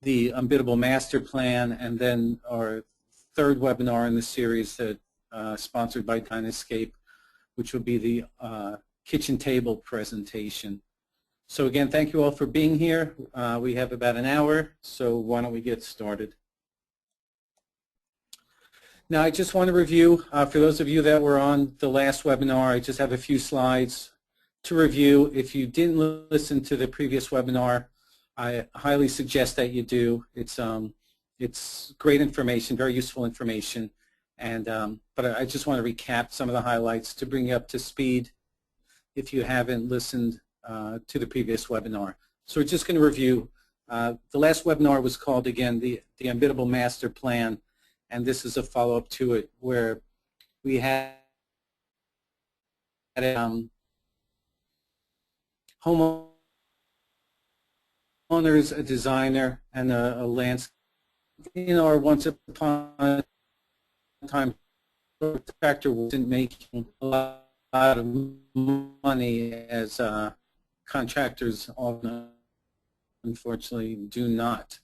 the Un-Biddable Master Plan, and then our third webinar in the series that sponsored by Dynaescape, which will be the kitchen table presentation. So again, thank you all for being here. We have about an hour, so why don't we get started. Now I just want to review, for those of you that were on the last webinar, I just have a few slides to review. If you didn't listen to the previous webinar, I highly suggest that you do. It's great information, very useful information, and but I just want to recap some of the highlights to bring you up to speed if you haven't listened to the previous webinar. So we're just going to review. The last webinar was called, again, the Un-Biddable Master Plan, and this is a follow-up to it where we had homeowners, a designer, and a landscape. Or once upon a time, contractor wasn't making a lot of money, as contractors often, unfortunately, do not.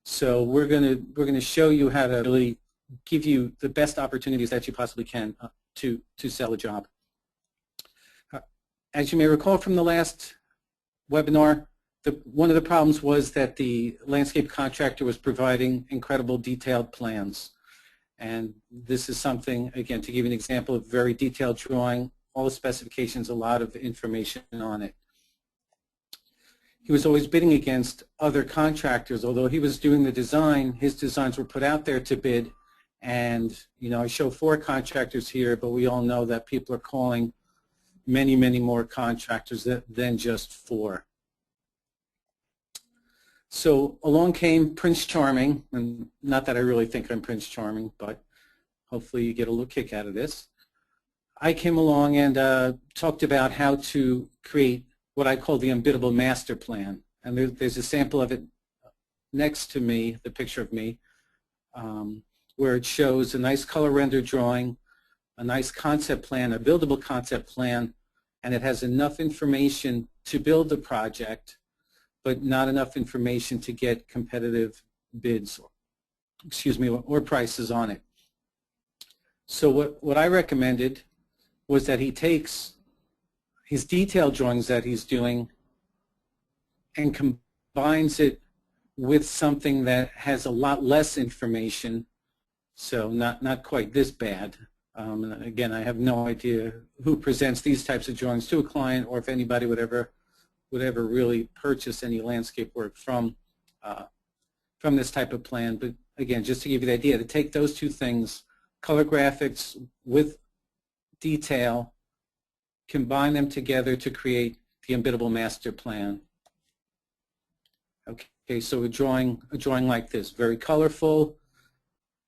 So we're going to show you how to really give you the best opportunities that you possibly can to sell a job. As you may recall from the last webinar, one of the problems was that the landscape contractor was providing incredible detailed plans. And this is something, again, to give you an example of very detailed drawing, all the specifications, a lot of information on it. He was always bidding against other contractors. Although he was doing the design, his designs were put out there to bid. And, I show 4 contractors here, but we all know that people are calling many, many more contractors than just 4. So along came Prince Charming, and not that I really think I'm Prince Charming, but hopefully you get a little kick out of this. I came along and talked about how to create what I call the Un-Biddable Master Plan. And there's a sample of it next to me, the picture of me, where it shows a nice color render drawing, a nice concept plan, a buildable concept plan, and it has enough information to build the project, but not enough information to get competitive bids, or prices on it. So what I recommended was that he takes his detailed drawings that he's doing and combines it with something that has a lot less information, so not quite this bad. Again, I have no idea who presents these types of drawings to a client, or if anybody would ever really purchase any landscape work from this type of plan. But again, just to give you the idea, to take those two things, color graphics with detail, combine them together to create the Un-Biddable Master Plan. Okay, so a drawing like this, very colorful.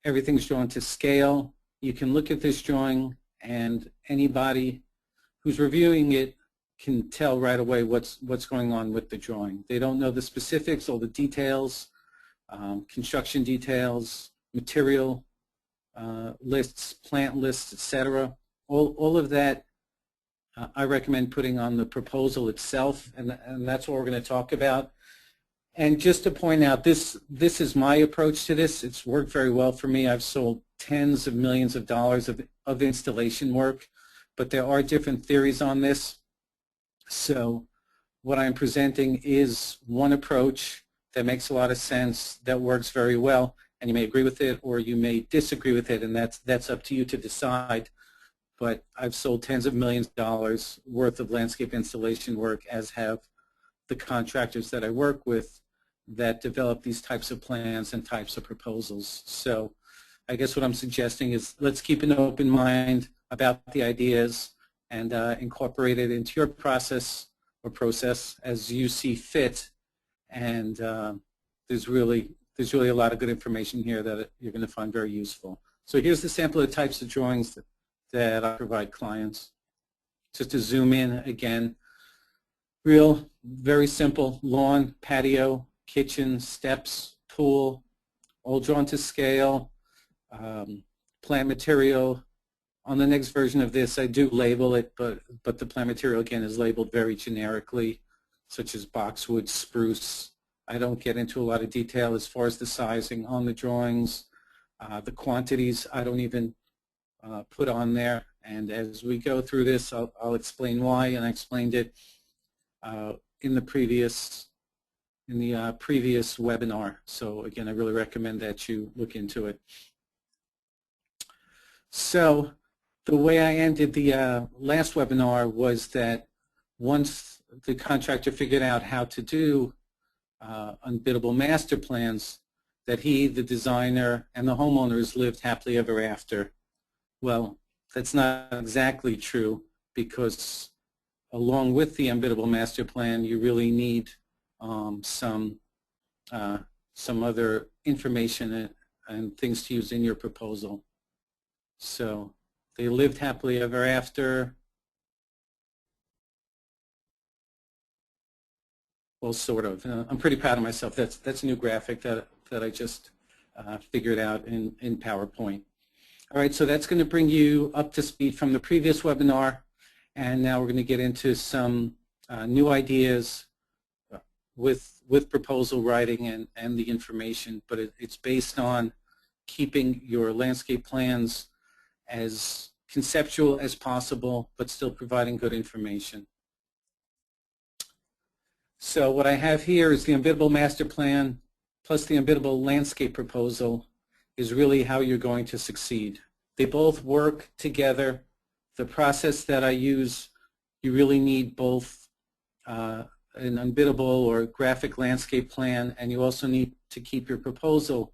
Everything's drawn to scale. You can look at this drawing, and anybody who's reviewing it can tell right away what's going on with the drawing. They don't know the specifics, all the details, construction details, material lists, plant lists, etc. All of that I recommend putting on the proposal itself, and that's what we're going to talk about. And just to point out, this is my approach to this. It's worked very well for me. I've sold tens of millions of dollars of installation work, but there are different theories on this. So what I'm presenting is one approach that makes a lot of sense, that works very well, and you may agree with it or you may disagree with it, and that's up to you to decide. But I've sold tens of millions of dollars worth of landscape installation work, as have the contractors that I work with that develop these types of plans and types of proposals. So I guess what I'm suggesting is let's keep an open mind about the ideas and incorporate it into your process as you see fit. And there's really a lot of good information here that you're going to find very useful. So here's the sample of the types of drawings that I provide clients. Just to zoom in again, real, very simple lawn, patio, kitchen, steps, pool, all drawn to scale, plant material. On the next version of this, I do label it, but the plant material, again, is labeled very generically, such as boxwood, spruce, I don't get into a lot of detail as far as the sizing on the drawings. The quantities I don't even put on there. And as we go through this, I'll explain why, and I explained it in the previous webinar. So again, I really recommend that you look into it. So the way I ended the last webinar was that once the contractor figured out how to do unbiddable master plans, that he, the designer, and the homeowners lived happily ever after. Well, that's not exactly true, because along with the unbiddable master plan, you really need some other information and things to use in your proposal. So they lived happily ever after. Well, sort of. I'm pretty proud of myself. That's a new graphic that I just figured out in PowerPoint. All right, so that's going to bring you up to speed from the previous webinar, and now we're going to get into some new ideas with proposal writing and the information, but it's based on keeping your landscape plans as conceptual as possible, but still providing good information. So what I have here is the unbiddable master plan plus the unbiddable landscape proposal is really how you're going to succeed. They both work together. The process that I use, you really need both an unbiddable or graphic landscape plan, and you also need to keep your proposal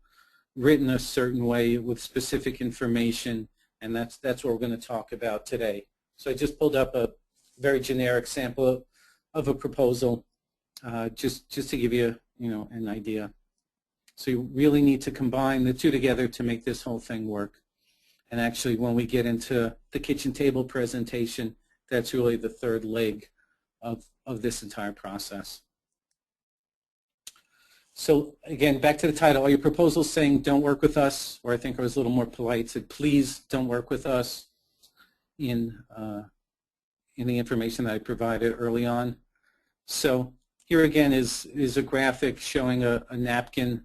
written a certain way with specific information, and that's what we're going to talk about today. So I just pulled up a very generic sample of a proposal just to give you, an idea. So you really need to combine the two together to make this whole thing work. And actually, when we get into the kitchen table presentation, that's really the third leg of this entire process. So again, back to the title. Are your proposals saying don't work with us? Or I think I was a little more polite, said please don't work with us in the information that I provided early on. So here again is a graphic showing a napkin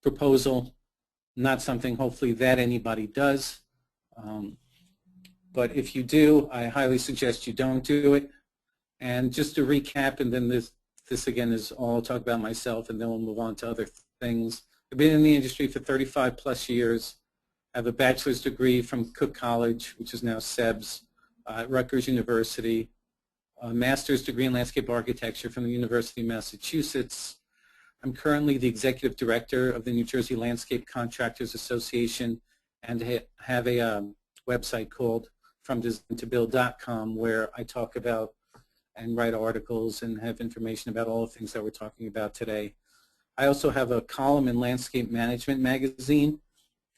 proposal. Not something hopefully that anybody does. But if you do, I highly suggest you don't do it. And just to recap, and then this again is all I'll talk about myself, and then we'll move on to other things. I've been in the industry for 35 plus years. I have a bachelor's degree from Cook College, which is now SEBS, at Rutgers University, a master's degree in landscape architecture from the University of Massachusetts. I'm currently the executive director of the New Jersey Landscape Contractors Association, and have a website called FromDesignToBuild.com, where I talk about and write articles and have information about all the things that we're talking about today. I also have a column in Landscape Management magazine,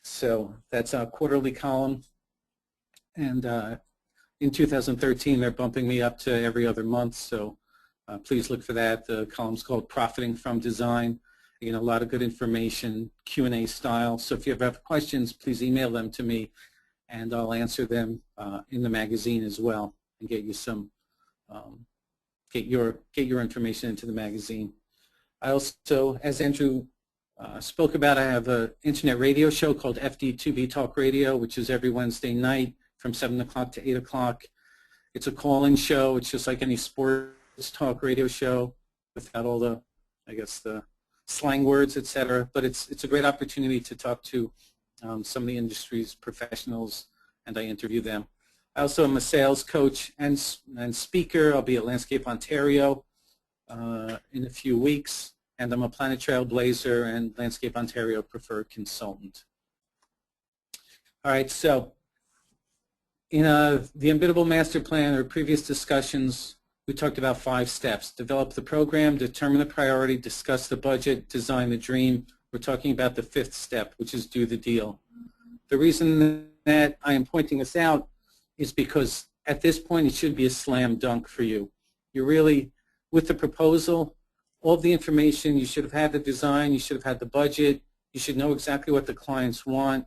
so that's a quarterly column, and in 2013 they're bumping me up to every other month, so please look for that. The column's called Profiting from Design. Again, a lot of good information, Q&A style, so if you ever have questions, please email them to me and I'll answer them in the magazine as well and get you some get your information into the magazine. I also, as Andrew spoke about, I have an internet radio show called FD2B Talk Radio, which is every Wednesday night from 7 o'clock to 8 o'clock. It's a call-in show. It's just like any sports talk radio show without all the, I guess, the slang words, etc. But it's a great opportunity to talk to some of the industry's professionals, and I interview them. I also am a sales coach and speaker. I'll be at Landscape Ontario in a few weeks, and I'm a Planet Trailblazer and Landscape Ontario preferred consultant. All right, so in the Unbiddable Master Plan or previous discussions, we talked about 5 steps. Develop the program, determine the priority, discuss the budget, design the dream. We're talking about the 5th step, which is do the deal. The reason that I am pointing this out is because at this point it should be a slam dunk for you. You're really, with the proposal, all the information, you should have had the design, you should have had the budget, you should know exactly what the clients want,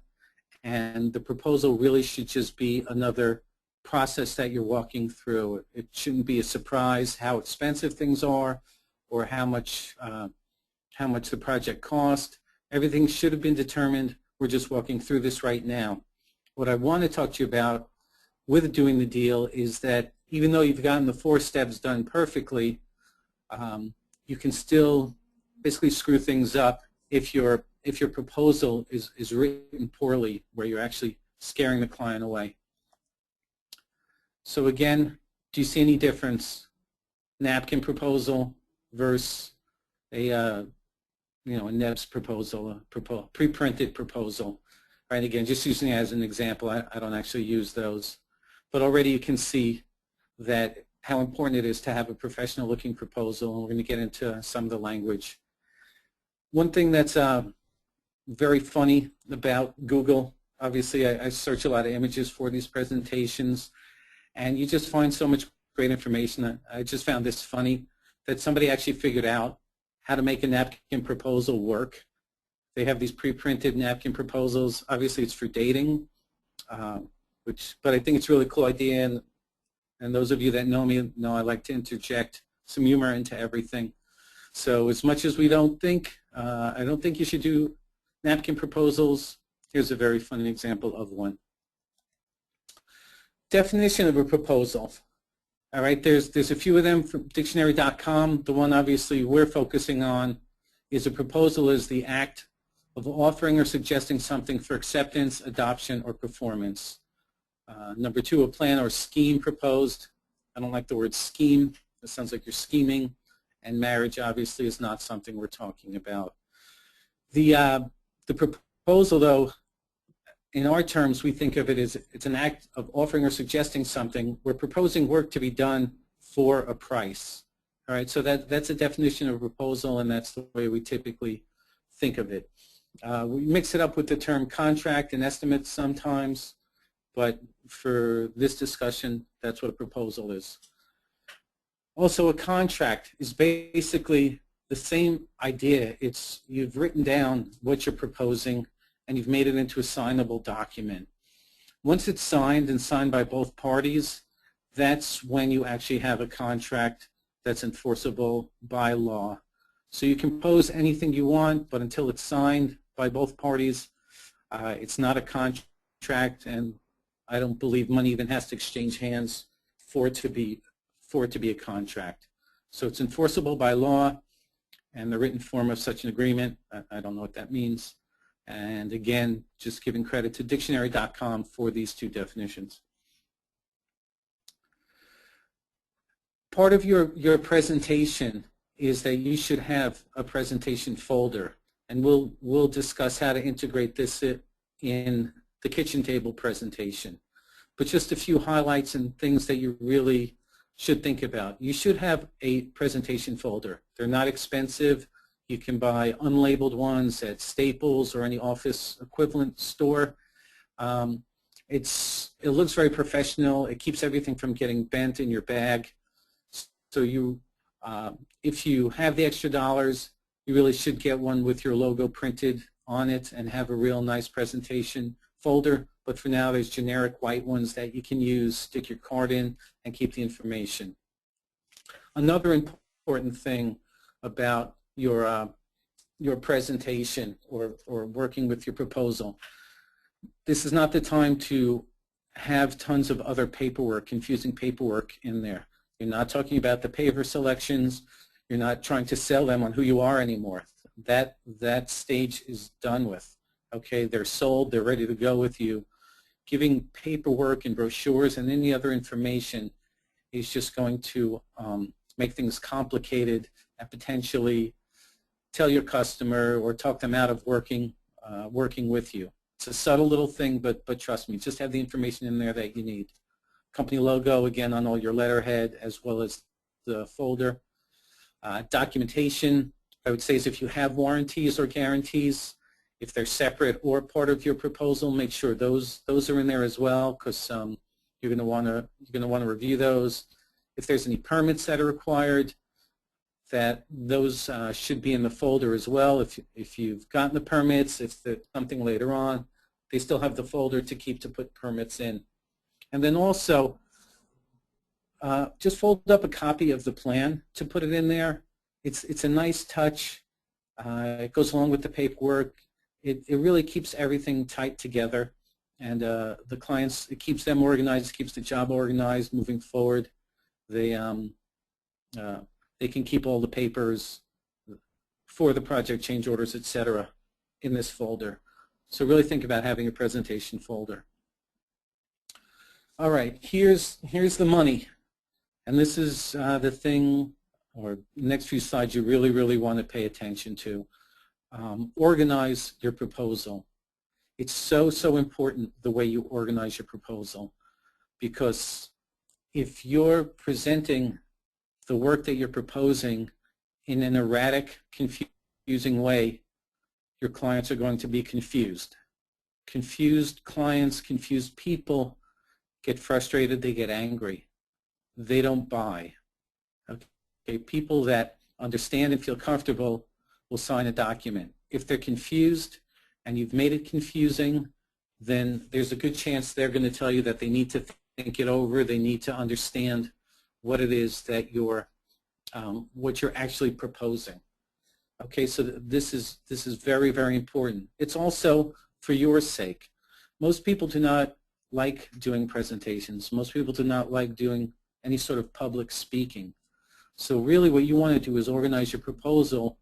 and the proposal really should just be another process that you're walking through. It shouldn't be a surprise how expensive things are or how much the project cost. Everything should have been determined. We're just walking through this right now. What I want to talk to you about with doing the deal is that even though you've gotten the 4 steps done perfectly, you can still basically screw things up if your proposal is written poorly, where you're actually scaring the client away. So again, do you see any difference? Napkin proposal versus a NEBS proposal, a pre-printed proposal. Right, again, just using it as an example, I don't actually use those. But already you can see that how important it is to have a professional looking proposal, and we're going to get into some of the language. One thing that's very funny about Google, obviously I search a lot of images for these presentations, and you just find so much great information. I just found this funny, that somebody actually figured out how to make a napkin proposal work. They have these pre-printed napkin proposals. Obviously it's for dating, but I think it's a really cool idea, and those of you that know me know I like to interject some humor into everything. So as much as we don't think, I don't think you should do napkin proposals, here's a very funny example of one. Definition of a proposal. All right, there's a few of them from dictionary.com. The one obviously we're focusing on is a proposal is the act of offering or suggesting something for acceptance, adoption, or performance. Number 2, a plan or scheme proposed. I don't like the word scheme. It sounds like you're scheming. And marriage obviously is not something we're talking about. The proposal, though, in our terms, we think of it as it's an act of offering or suggesting something. We're proposing work to be done for a price. All right, so that's a definition of a proposal, and that's the way we typically think of it. We mix it up with the term contract and estimate sometimes, but for this discussion, that's what a proposal is. Also, a contract is basically the same idea. It's you've written down what you're proposing, and you've made it into a signable document. Once it's signed and signed by both parties, that's when you actually have a contract that's enforceable by law. So you can propose anything you want, but until it's signed by both parties, it's not a contract, and I don't believe money even has to exchange hands for it to be a contract. So it's enforceable by law, and the written form of such an agreement, I don't know what that means. And again, just giving credit to dictionary.com for these 2 definitions. Part of your presentation is that you should have a presentation folder, and we'll discuss how to integrate this in the kitchen table presentation. But just a few highlights and things that you really should think about. You should have a presentation folder. They're not expensive. You can buy unlabeled ones at Staples or any office equivalent store. It looks very professional. It keeps everything from getting bent in your bag. So if you have the extra dollars, you really should get one with your logo printed on it and have a real nice presentation folder. But for now, there's generic white ones that you can use, stick your card in, and keep the information. Another important thing about your presentation or working with your proposal, this is not the time to have tons of other paperwork, confusing paperwork in there. You're not talking about the paper selections. You're not trying to sell them on who you are anymore. That stage is done with. Okay, they're sold, they're ready to go with you. Giving paperwork and brochures and any other information is just going to make things complicated and potentially tell your customer or talk them out of working with you. It's a subtle little thing, but trust me, just have the information in there that you need. Company logo, again, on all your letterhead, as well as the folder. Documentation, I would say, is if you have warranties or guarantees, if they're separate or part of your proposal, make sure those are in there as well, because you're going to want to review those. If there's any permits that are required, that those should be in the folder as well. If you've gotten the permits, if there's something later on, they still have the folder to put permits in. And then also, just fold up a copy of the plan to put it in there. It's a nice touch. It goes along with the paperwork. It really keeps everything tight together, and the clients, it keeps them organized, keeps the job organized moving forward. They can keep all the papers for the project change orders, etc., in this folder. So really think about having a presentation folder. All right, here's the money, and this is the thing, or next few slides you really want to pay attention to. Organize your proposal. It's so important the way you organize your proposal, because if you're presenting the work that you're proposing in an erratic, confusing way, your clients are going to be confused. Confused clients, confused people get frustrated, they get angry. They don't buy. Okay, people that understand and feel comfortable will sign a document. If they're confused and you've made it confusing, then there's a good chance they're going to tell you that they need to think it over, they need to understand what it is that what you're actually proposing. Okay, so this is very important. It's also for your sake. Most people do not like doing presentations. Most people do not like doing any sort of public speaking. So really what you want to do is organize your proposal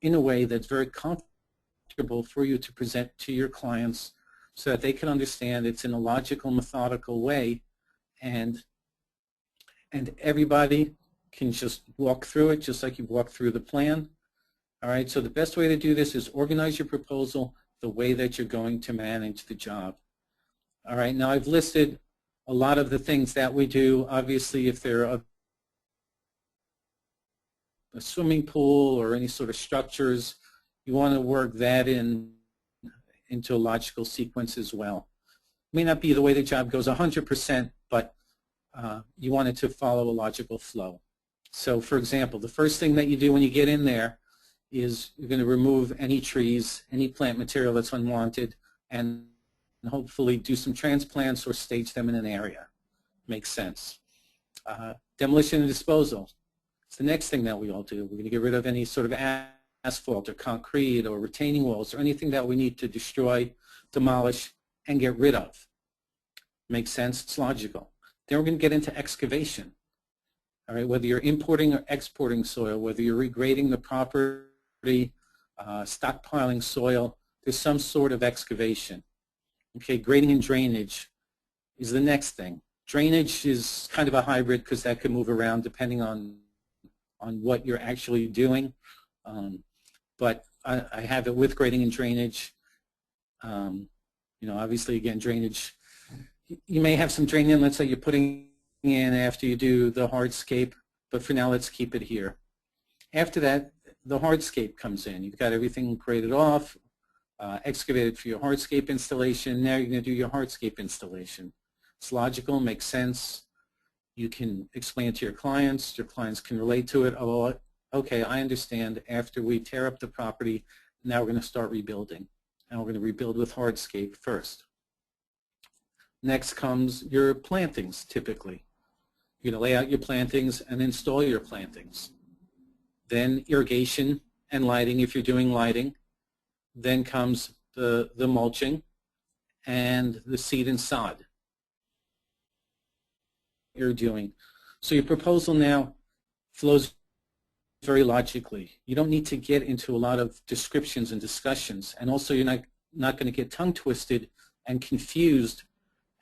in a way that's very comfortable for you to present to your clients so that they can understand it's in a logical, methodical way, and everybody can just walk through it just like you walk through the plan. All right, so the best way to do this is organize your proposal the way that you're going to manage the job. All right, now I've listed a lot of the things that we do. Obviously, if they're a swimming pool or any sort of structures, you want to work that into a logical sequence as well. It may not be the way the job goes 100%, but you want it to follow a logical flow. So for example, the first thing that you do when you get in there is you're going to remove any trees, any plant material that's unwanted, and hopefully do some transplants or stage them in an area. Makes sense. Demolition and disposal. It's the next thing that we all do. We're going to get rid of any sort of asphalt or concrete or retaining walls or anything that we need to destroy, demolish, and get rid of. Makes sense? It's logical. Then we're going to get into excavation. All right, whether you're importing or exporting soil, whether you're regrading the property, stockpiling soil, there's some sort of excavation. Okay, grading and drainage is the next thing. Drainage is kind of a hybrid because that could move around depending on what you're actually doing. But I have it with grading and drainage. You know, obviously, again, drainage, you may have some drain inlets that you're putting in after you do the hardscape, but for now, let's keep it here. After that, the hardscape comes in. You've got everything graded off, excavated for your hardscape installation. Now you're going to do your hardscape installation. It's logical, makes sense. You can explain it to your clients can relate to it. Oh, okay, I understand. After we tear up the property, now we're going to start rebuilding. And we're going to rebuild with hardscape first. Next comes your plantings, typically. You're going to lay out your plantings and install your plantings. Then irrigation and lighting, if you're doing lighting. Then comes the mulching and the seed and sod you're doing. So your proposal now flows very logically. You don't need to get into a lot of descriptions and discussions, and also you're not going to get tongue twisted and confused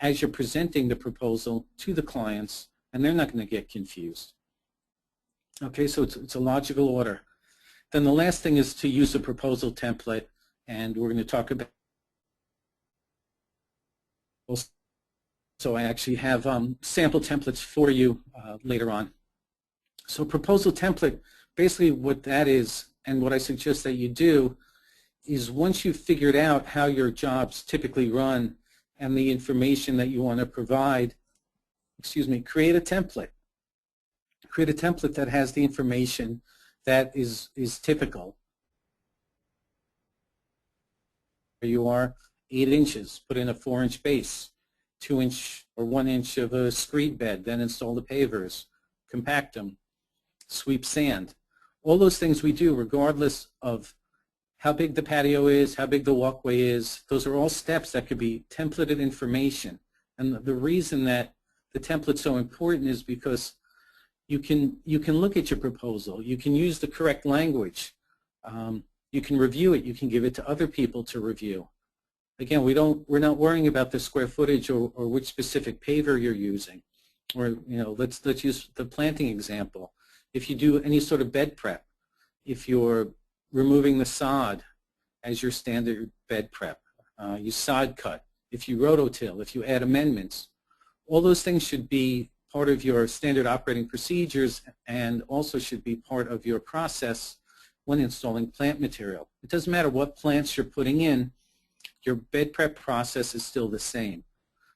as you're presenting the proposal to the clients, and they're not going to get confused. Okay, so it's a logical order. Then the last thing is to use a proposal template, and we're going to talk about. So I actually have sample templates for you later on. So proposal template, basically what that is, and what I suggest that you do, is once you've figured out how your jobs typically run and the information that you want to provide, create a template. Create a template that has the information that is typical. Here you are, 8 inches, put in a 4-inch base, 2-inch or 1 inch of a screed bed, then install the pavers, compact them, sweep sand. All those things we do regardless of how big the patio is, how big the walkway is. Those are all steps that could be templated information. And the reason that the template's so important is because you can look at your proposal. You can use the correct language. You can review it. You can give it to other people to review. Again, we're not worrying about the square footage or which specific paver you're using. Or let's use the planting example. If you do any sort of bed prep, if you're removing the sod as your standard bed prep, you sod cut, if you rototill, if you add amendments, all those things should be part of your standard operating procedures and also should be part of your process when installing plant material. It doesn't matter what plants you're putting in, your bed prep process is still the same.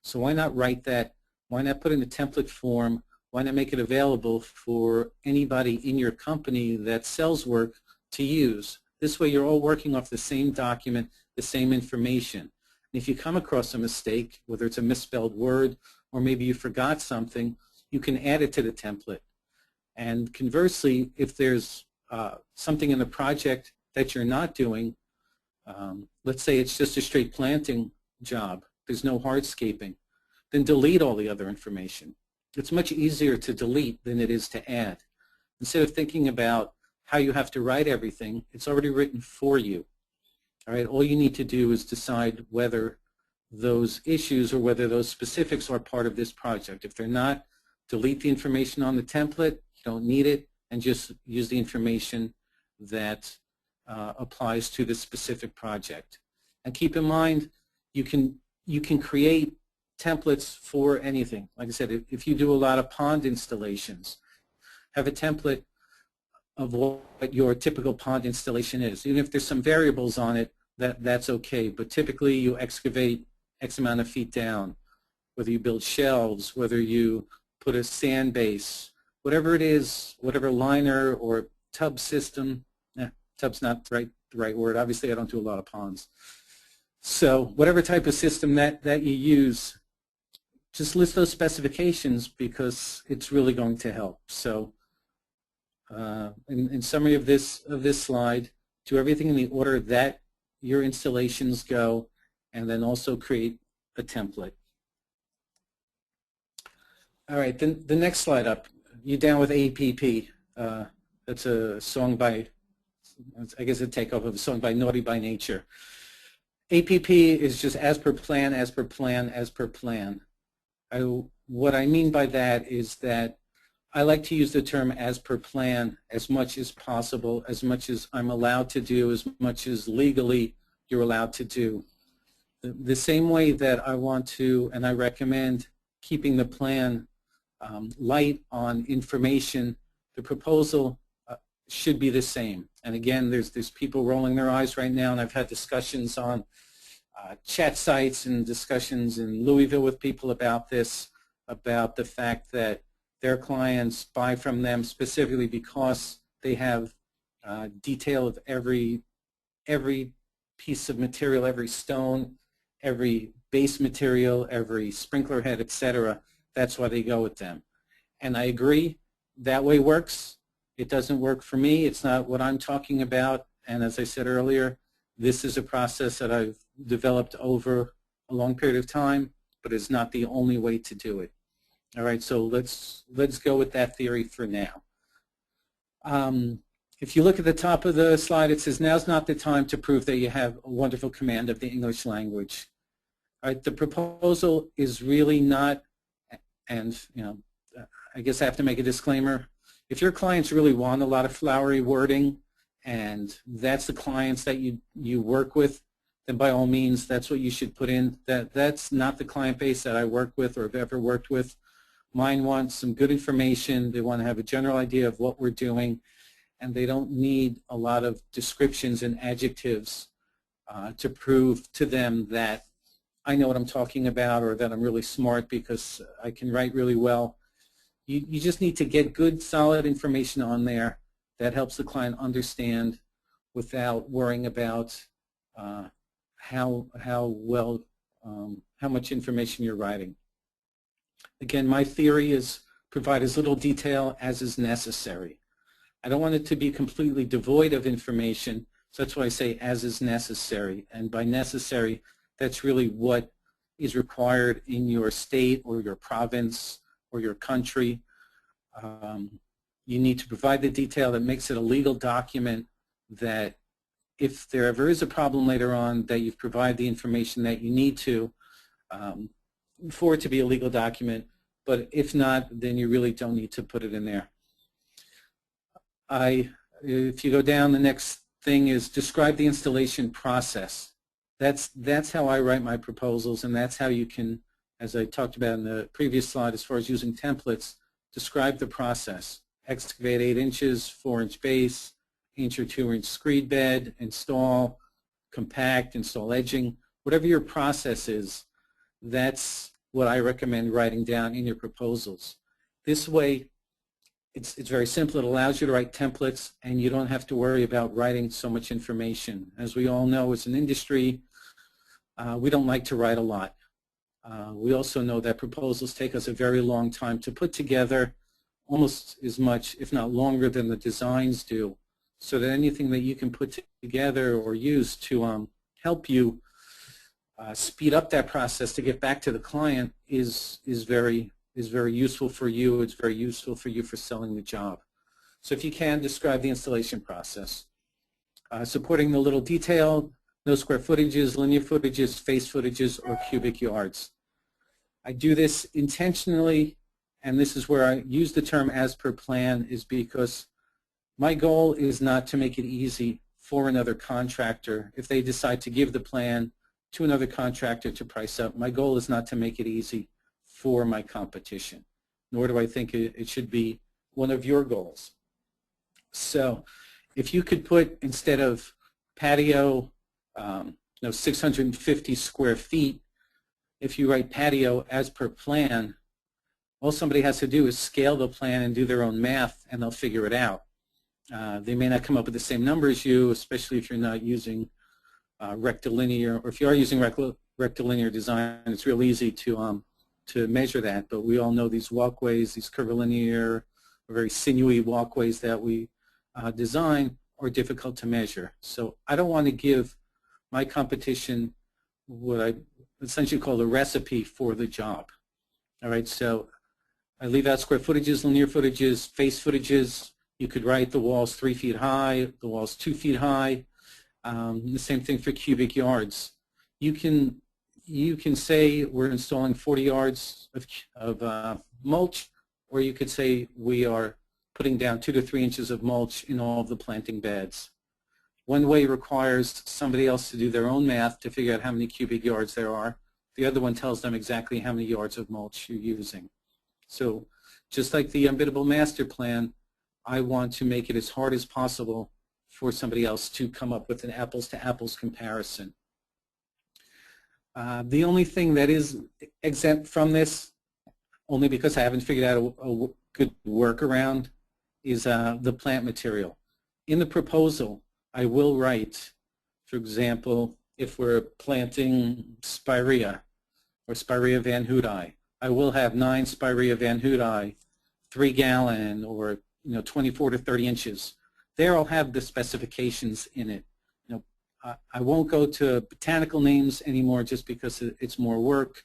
So why not write that? Why not put in a template form? Why not make it available for anybody in your company that sells work to use? This way you're all working off the same document, the same information. And if you come across a mistake, whether it's a misspelled word or maybe you forgot something, you can add it to the template. And conversely, if there's something in the project that you're not doing, let's say it's just a straight planting job, there's no hardscaping, then delete all the other information. It's much easier to delete than it is to add. Instead of thinking about how you have to write everything, it's already written for you. All right, all you need to do is decide whether those issues or whether those specifics are part of this project. If they're not, delete the information on the template, you don't need it, and just use the information that applies to the specific project. And keep in mind, you can create templates for anything. Like I said, if you do a lot of pond installations, have a template of what your typical pond installation is. Even if there's some variables on it, that's okay. But typically you excavate X amount of feet down, whether you build shelves, whether you put a sand base, whatever it is, whatever liner or tub system. Tub's not the right word. Obviously I don't do a lot of ponds. So whatever type of system that you use, just list those specifications because it's really going to help. So in summary of this slide, do everything in the order that your installations go, and then also create a template. All right, then the next slide up, you down with A.P.P. That's a song by, I guess a takeoff of a song by Naughty by Nature. A.P.P. is just as per plan, as per plan, as per plan. What I mean by that is that I like to use the term as per plan as much as possible, as much as I'm allowed to do, as much as legally you're allowed to do. The same way that I want to, and I recommend keeping the plan light on information, the proposal should be the same. And again, there's people rolling their eyes right now, and I've had discussions on chat sites and discussions in Louisville with people about this, about the fact that their clients buy from them specifically because they have detail of every piece of material, every stone, every base material, every sprinkler head, etc. That's why they go with them. And I agree, that way works. It doesn't work for me. It's not what I'm talking about. And as I said earlier, this is a process that I've developed over a long period of time, but it's not the only way to do it. All right, so let's go with that theory for now. If you look at the top of the slide, it says, now's not the time to prove that you have a wonderful command of the English language. All right, the proposal is really not, and I guess I have to make a disclaimer. If your clients really want a lot of flowery wording, and that's the clients that you work with, then by all means, that's what you should put in. That's not the client base that I work with or have ever worked with. Mine wants some good information. They want to have a general idea of what we're doing, and they don't need a lot of descriptions and adjectives to prove to them that I know what I'm talking about or that I'm really smart because I can write really well. You just need to get good, solid information on there that helps the client understand without worrying about how much information you're writing. Again, my theory is provide as little detail as is necessary. I don't want it to be completely devoid of information, so that's why I say as is necessary. And by necessary, that's really what is required in your state or your province or your country. You need to provide the detail that makes it a legal document, that if there ever is a problem later on, that you've provided the information that you need to for it to be a legal document. But if not, then you really don't need to put it in there. If you go down, the next thing is describe the installation process. That's how I write my proposals, and that's how you can, as I talked about in the previous slide, as far as using templates, describe the process. Excavate 8 inches, 4-inch base, 1 or 2 inch screed bed, install, compact, install edging. Whatever your process is, that's what I recommend writing down in your proposals. This way, it's very simple. It allows you to write templates, and you don't have to worry about writing so much information. As we all know, as an industry, we don't like to write a lot. We also know that proposals take us a very long time to put together, almost as much, if not longer, than the designs do. So that anything that you can put together or use to help you speed up that process to get back to the client is very useful for you. It's very useful for you for selling the job. So if you can, describe the installation process. Supporting the little detail, no square footages, linear footages, face footages, or cubic yards. I do this intentionally, and this is where I use the term as per plan, is because my goal is not to make it easy for another contractor if they decide to give the plan to another contractor to price up. My goal is not to make it easy for my competition, nor do I think it should be one of your goals. So if you could put, instead of patio, 650 square feet, if you write patio as per plan, all somebody has to do is scale the plan and do their own math, and they'll figure it out. They may not come up with the same number as you, especially if you're not using rectilinear, or if you are using rectilinear design, it's real easy to measure that. But we all know these walkways, these curvilinear, or very sinewy walkways that we design are difficult to measure. So I don't want to give my competition what I essentially call the recipe for the job. All right, so I leave out square footages, linear footages, face footages. You could write the walls 3 feet high, the walls 2 feet high. The same thing for cubic yards. You can say we're installing 40 yards of mulch, or you could say we are putting down 2 to 3 inches of mulch in all of the planting beds. One way requires somebody else to do their own math to figure out how many cubic yards there are. The other one tells them exactly how many yards of mulch you're using. So just like the Un-Biddable master plan, I want to make it as hard as possible for somebody else to come up with an apples-to-apples comparison. The only thing that is exempt from this, only because I haven't figured out a good workaround, is the plant material. In the proposal, I will write, for example, if we're planting spirea or Spirea van Hooti, I will have 9 Spirea van Hooti, 3 gallon, or 24 to 30 inches. There I'll have the specifications in it. I won't go to botanical names anymore just because it's more work.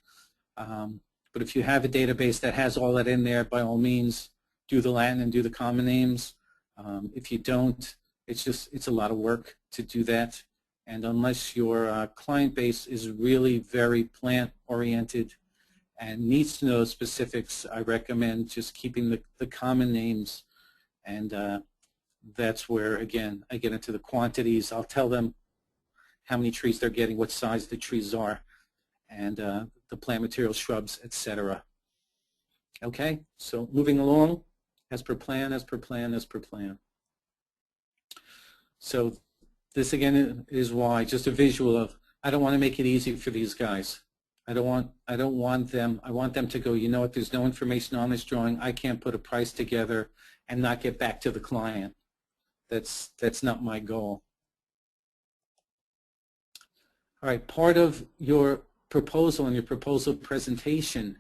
But if you have a database that has all that in there, by all means, do the Latin and do the common names. If you don't, it's a lot of work to do that. And unless your client base is really very plant-oriented and needs to know specifics, I recommend just keeping the common names. And that's where, again, I get into the quantities. I'll tell them how many trees they're getting, what size the trees are, and the plant material, shrubs, etc. Okay, so moving along, as per plan, as per plan, as per plan. So this again is why, just a visual of, I don't want to make it easy for these guys. I want them to go, you know what, there's no information on this drawing, I can't put a price together and not get back to the client. That's not my goal. All right, part of your proposal and your proposal presentation,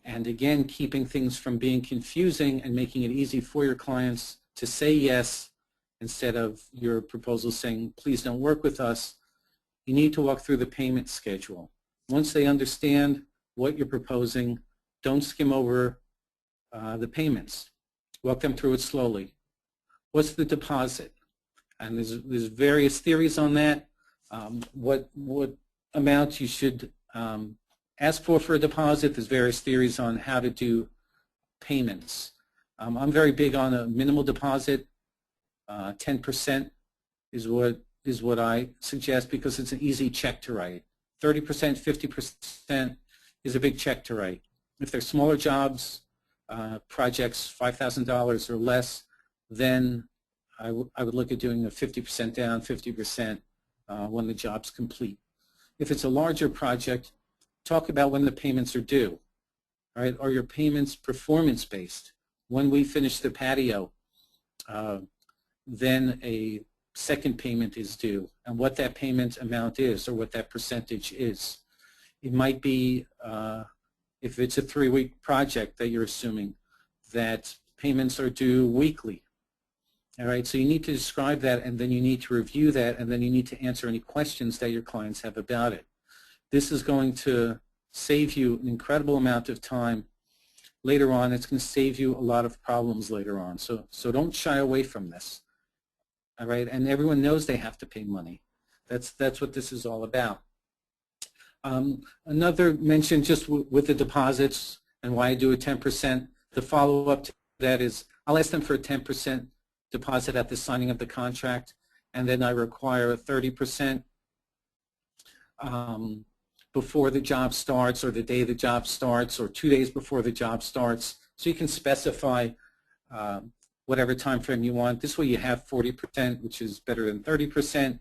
and again, keeping things from being confusing and making it easy for your clients to say yes instead of your proposal saying, please don't work with us, you need to walk through the payment schedule. Once they understand what you're proposing, don't skim over the payments. Walk them through it slowly. What's the deposit? And there's various theories on that. What amount you should ask for a deposit. There's various theories on how to do payments. I'm very big on a minimal deposit. 10% is what I suggest because it's an easy check to write. 30%, 50% is a big check to write. If they're smaller jobs, projects $5,000 or less, then I would look at doing a 50% down, 50% when the job's complete. If it's a larger project, talk about when the payments are due. All right, are your payments performance-based? When we finish the patio, then a second payment is due, and what that payment amount is or what that percentage is. It might be, if it's a 3-week project that you're assuming, that payments are due weekly. All right, so you need to describe that, and then you need to review that, and then you need to answer any questions that your clients have about it. This is going to save you an incredible amount of time later on. It's going to save you a lot of problems later on. So don't shy away from this. All right, and everyone knows they have to pay money. That's what this is all about. Another mention just with the deposits and why I do a 10%. The follow-up to that is I'll ask them for a 10% deposit at the signing of the contract, and then I require a 30% before the job starts, or the day the job starts, or 2 days before the job starts. So you can specify whatever time frame you want. This way you have 40%, which is better than 30%,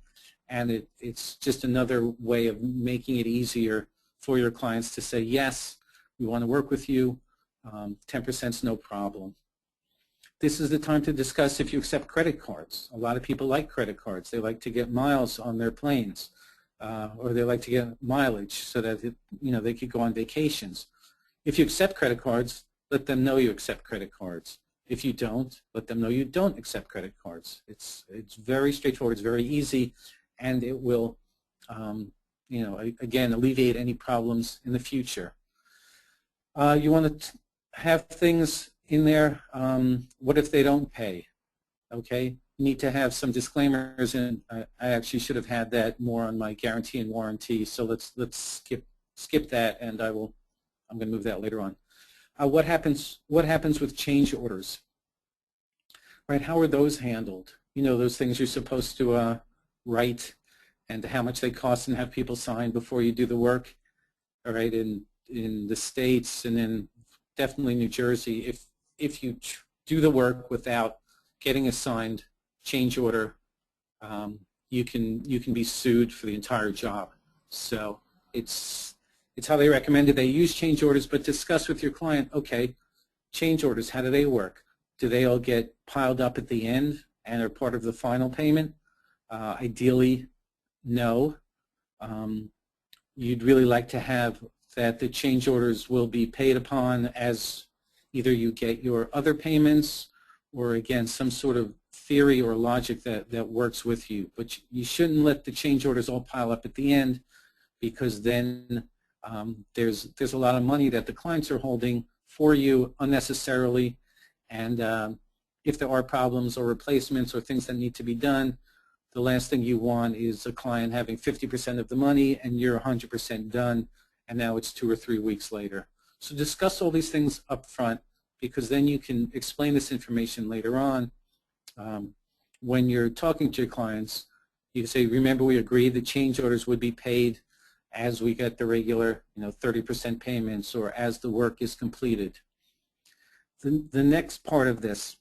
and it's just another way of making it easier for your clients to say, yes, we want to work with you. 10% is no problem. This is the time to discuss if you accept credit cards. A lot of people like credit cards. They like to get miles on their planes, or they like to get mileage so that they could go on vacations. If you accept credit cards, let them know you accept credit cards. If you don't, let them know you don't accept credit cards. It's very straightforward. It's very easy, and it will, again, alleviate any problems in the future. You want to have things in there. What if they don't pay? Okay, you need to have some disclaimers, and I actually should have had that more on my guarantee and warranty. So let's skip that, and I'm going to move that later on. What happens with change orders? Right? How are those handled? Those things you're supposed to write, and how much they cost, and have people sign before you do the work. All right, in the States, and then definitely New Jersey, if you do the work without getting a signed change order, you can be sued for the entire job. So it's how they recommended they use change orders, but discuss with your client, okay, change orders, how do they work? Do they all get piled up at the end and are part of the final payment? Ideally, no. You'd really like to have that the change orders will be paid upon as either you get your other payments, or again, some sort of theory or logic that works with you. But you shouldn't let the change orders all pile up at the end, because then there's a lot of money that the clients are holding for you unnecessarily, and if there are problems or replacements or things that need to be done, the last thing you want is a client having 50% of the money and you're 100% done, and now it's 2 or 3 weeks later. So discuss all these things up front, because then you can explain this information later on. When you're talking to your clients, you can say, remember we agreed the change orders would be paid as we get the regular 30% payments, or as the work is completed. The next part of this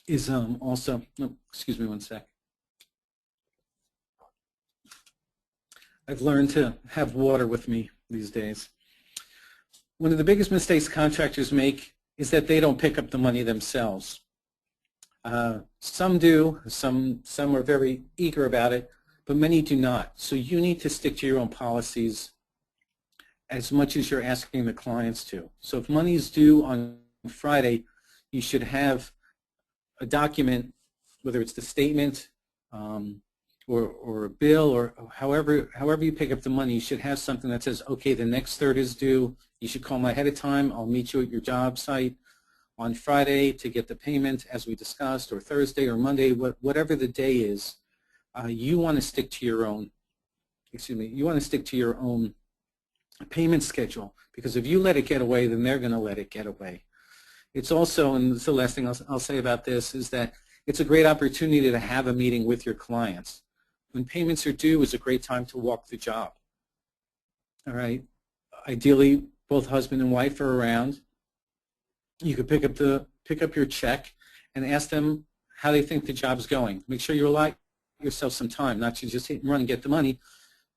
is also, excuse me one sec. I've learned to have water with me these days. One of the biggest mistakes contractors make is that they don't pick up the money themselves. Some do, some are very eager about it, but many do not. So you need to stick to your own policies as much as you're asking the clients to. So if money is due on Friday, you should have a document, whether it's the statement or a bill, or however you pick up the money, you should have something that says, okay, the next third is due. You should call me ahead of time. I'll meet you at your job site on Friday to get the payment as we discussed, or Thursday or Monday, whatever the day is. You want to stick to your own, you want to stick to your own payment schedule, because if you let it get away, then they're going to let it get away. It's also, and this is the last thing I'll say about this, is that it's a great opportunity to have a meeting with your clients. When payments are due is a great time to walk the job. All right. Ideally, both husband and wife are around. You could pick up your check and ask them how they think the job's going. Make sure you allot yourself some time, not to just hit and run and get the money,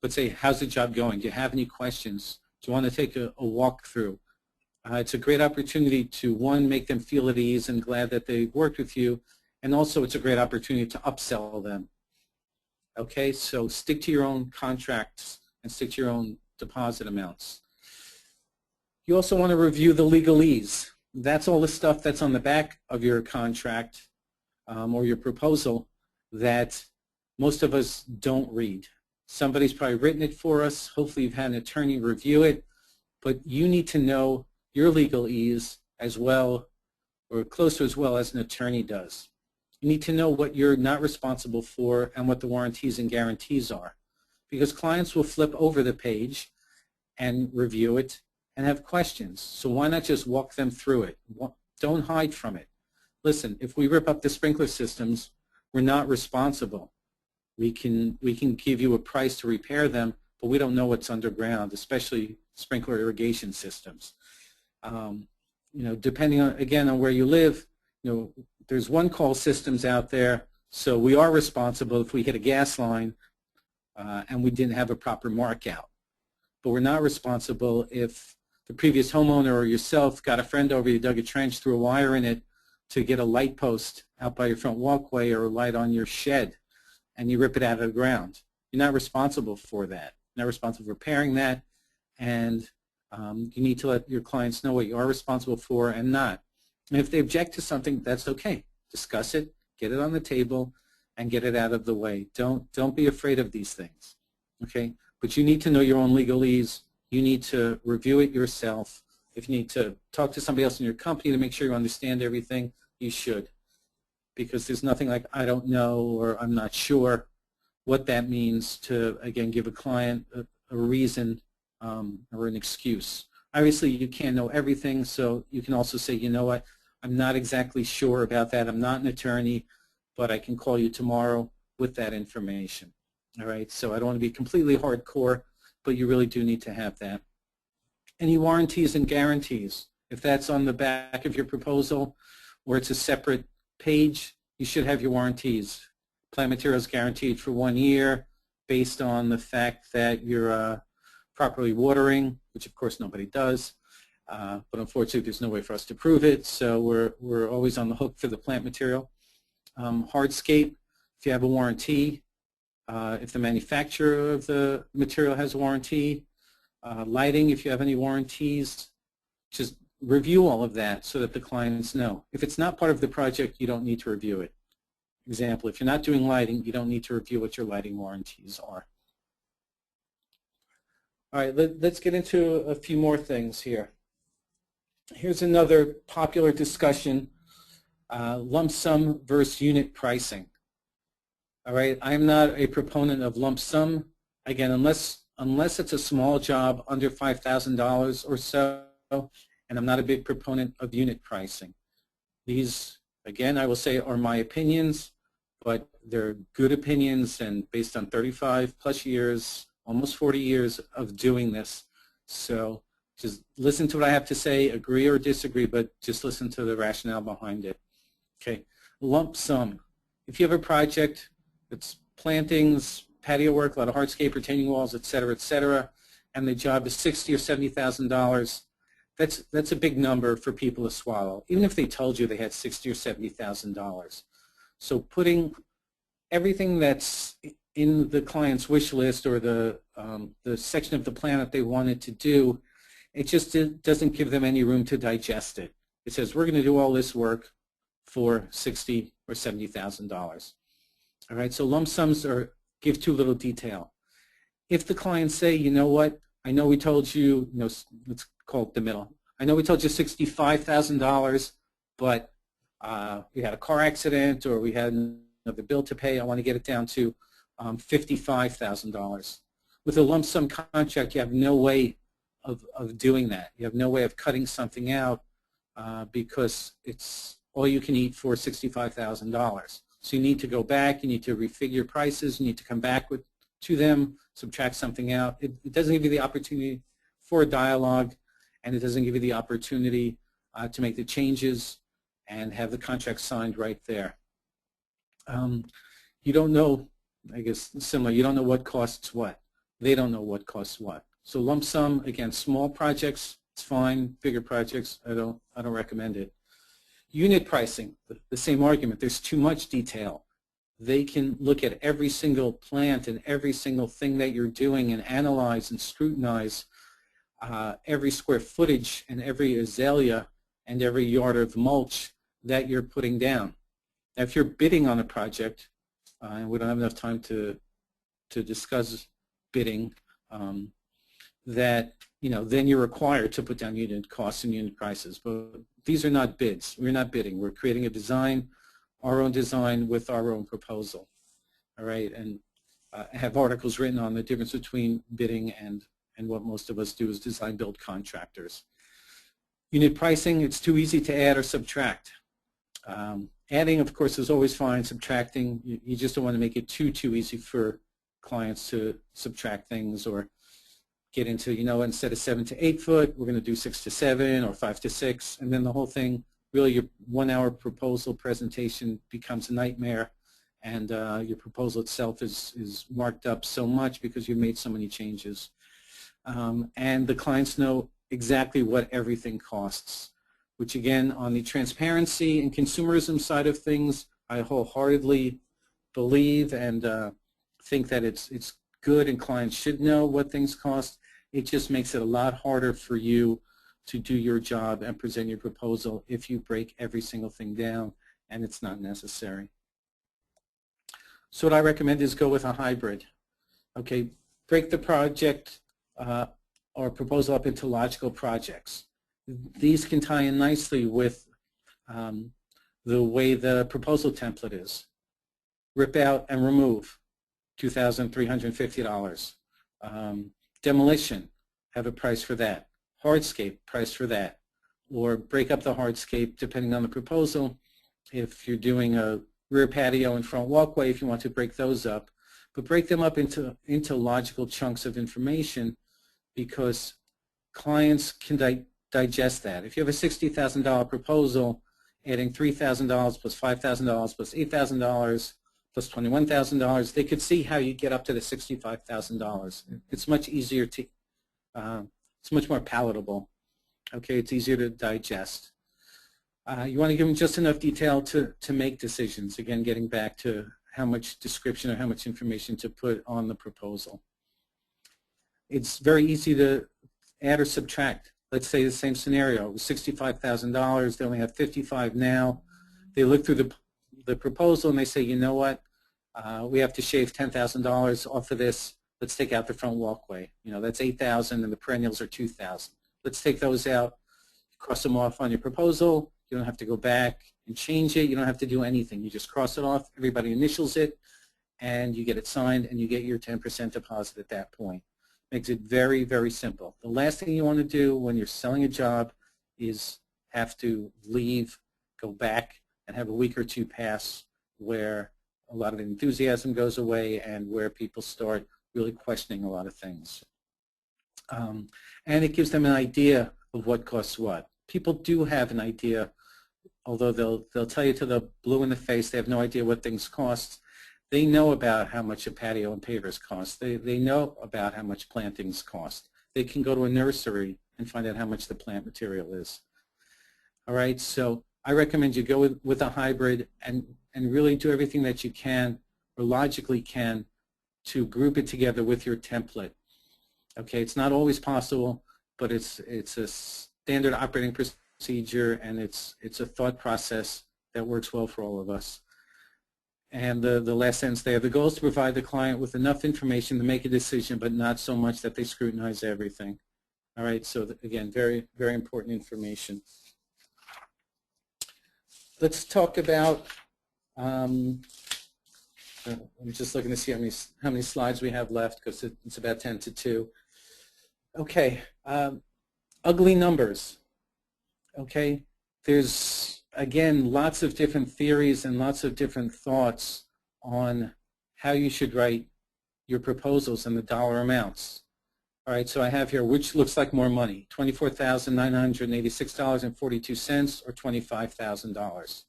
but say, how's the job going? Do you have any questions? Do you want to take a walk through? It's a great opportunity to, one, make them feel at ease and glad that they worked with you, and also it's a great opportunity to upsell them. Okay, so stick to your own contracts and stick to your own deposit amounts. You also want to review the legalese. That's all the stuff that's on the back of your contract or your proposal that most of us don't read. Somebody's probably written it for us. Hopefully you've had an attorney review it, but you need to know your legalese as well, or close to as well as an attorney does. You need to know what you're not responsible for and what the warranties and guarantees are, because clients will flip over the page and review it and have questions. So why not just walk them through it? Don't hide from it. Listen, if we rip up the sprinkler systems, we're not responsible. We can give you a price to repair them, but we don't know what's underground, especially sprinkler irrigation systems. Depending on, again, on where you live, there's one-call systems out there, so we are responsible if we hit a gas line and we didn't have a proper mark out. But we're not responsible if the previous homeowner or yourself got a friend over, you dug a trench, threw a wire in it to get a light post out by your front walkway or a light on your shed, and you rip it out of the ground. You're not responsible for that. You're not responsible for repairing that, and you need to let your clients know what you are responsible for and not. And if they object to something, that's okay. Discuss it, get it on the table, and get it out of the way. Don't be afraid of these things, okay? But you need to know your own legalese. You need to review it yourself. If you need to talk to somebody else in your company to make sure you understand everything, you should. Because there's nothing like, I don't know, or I'm not sure what that means to, again, give a client a reason or an excuse. Obviously, you can't know everything, so you can also say, you know what, I'm not exactly sure about that. I'm not an attorney, but I can call you tomorrow with that information. All right, so I don't want to be completely hardcore, but you really do need to have that. Any warranties and guarantees, if that's on the back of your proposal or it's a separate page, you should have your warranties. Plant materials guaranteed for 1 year based on the fact that you're properly watering, which of course nobody does, but unfortunately there's no way for us to prove it, so we're always on the hook for the plant material. Hardscape, if you have a warranty, if the manufacturer of the material has a warranty. Lighting, if you have any warranties, just review all of that so that the clients know. If it's not part of the project, you don't need to review it. Example, if you're not doing lighting, you don't need to review what your lighting warranties are. All right, let's get into a few more things here. Here's another popular discussion, lump sum versus unit pricing. All right, I'm not a proponent of lump sum. Again, unless it's a small job under $5,000 or so, and I'm not a big proponent of unit pricing. These, again, I will say are my opinions, but they're good opinions and based on 35 plus years, almost 40 years of doing this. So just listen to what I have to say, agree or disagree, but just listen to the rationale behind it. Okay, lump sum. If you have a project that's plantings, patio work, a lot of hardscape, retaining walls, et cetera, and the job is $60,000 or $70,000, that's a big number for people to swallow, even if they told you they had $60,000 or $70,000. So putting everything that's in the client's wish list or the section of the plan that they wanted to do, it just doesn't give them any room to digest it. It says, we're going to do all this work for $60,000 or $70,000. All right, so lump sums give too little detail. If the clients say, you know what, I know we told you, let's call it the middle. I know we told you $65,000, but we had a car accident or we had another bill to pay. I want to get it down to $55,000. With a lump sum contract, you have no way of doing that. You have no way of cutting something out because it's all you can eat for $65,000. So you need to go back, you need to refigure prices, you need to come back to them, subtract something out. It doesn't give you the opportunity for a dialogue, and it doesn't give you the opportunity to make the changes and have the contract signed right there. You don't know, I guess similar, you don't know what costs what. They don't know what costs what. So lump sum, again, small projects, it's fine. Bigger projects, I don't recommend it. Unit pricing, the same argument. There's too much detail. They can look at every single plant and every single thing that you're doing and analyze and scrutinize every square footage and every azalea and every yard of mulch that you're putting down. Now, if you're bidding on a project, and we don't have enough time to discuss bidding, that then you're required to put down unit costs and unit prices. But these are not bids. We're not bidding. We're creating a design, our own design with our own proposal. All right, and I have articles written on the difference between bidding and what most of us do as design build contractors. Unit pricing, it's too easy to add or subtract. Adding, of course, is always fine. Subtracting, you just don't want to make it too easy for clients to subtract things or get into, instead of 7 to 8 foot, we're going to do 6 to 7 or 5 to 6, and then the whole thing, really your 1-hour proposal presentation becomes a nightmare, and your proposal itself is marked up so much because you've made so many changes. And the clients know exactly what everything costs, which again, on the transparency and consumerism side of things, I wholeheartedly believe and think that it's good and clients should know what things cost. It just makes it a lot harder for you to do your job and present your proposal if you break every single thing down and it's not necessary. So what I recommend is go with a hybrid. Okay, break the project or proposal up into logical projects. These can tie in nicely with the way the proposal template is. Rip out and remove, $2,350. Demolition, have a price for that. Hardscape, price for that. Or break up the hardscape depending on the proposal. If you're doing a rear patio and front walkway, if you want to break those up. But break them up into logical chunks of information because clients can digest that. If you have a $60,000 proposal, adding $3,000 plus $5,000 plus $8,000 plus $21,000, they could see how you get up to the $65,000. It's much easier to, it's much more palatable. Okay, it's easier to digest. You want to give them just enough detail to make decisions. Again, getting back to how much description or how much information to put on the proposal. It's very easy to add or subtract. Let's say the same scenario. It was $65,000. They only have $55,000 now. They look through the proposal and they say, you know what, we have to shave $10,000 off of this. Let's take out the front walkway. That's $8,000 and the perennials are $2,000. Let's take those out, cross them off on your proposal. You don't have to go back and change it. You don't have to do anything. You just cross it off. Everybody initials it, and you get it signed, and you get your 10% deposit at that point. Makes it very, very simple. The last thing you want to do when you're selling a job is have to leave, go back, and have a week or two pass where a lot of enthusiasm goes away and where people start really questioning a lot of things. And it gives them an idea of what costs what. People do have an idea, although they'll tell you to the blue in the face, they have no idea what things cost. They know about how much a patio and pavers cost. They know about how much plantings cost. They can go to a nursery and find out how much the plant material is. All right, so I recommend you go with a hybrid and really do everything that you can or logically can to group it together with your template. Okay, it's not always possible, but it's a standard operating procedure and it's a thought process that works well for all of us. And the last sentence there, the goal is to provide the client with enough information to make a decision, but not so much that they scrutinize everything. All right, so again, very, very important information. Let's talk about, I'm just looking to see how many slides we have left, because it's about 10 to 2. Okay, ugly numbers. Okay, there's, again, lots of different theories and lots of different thoughts on how you should write your proposals and the dollar amounts. All right, so I have here, which looks like more money, $24,986.42 or $25,000.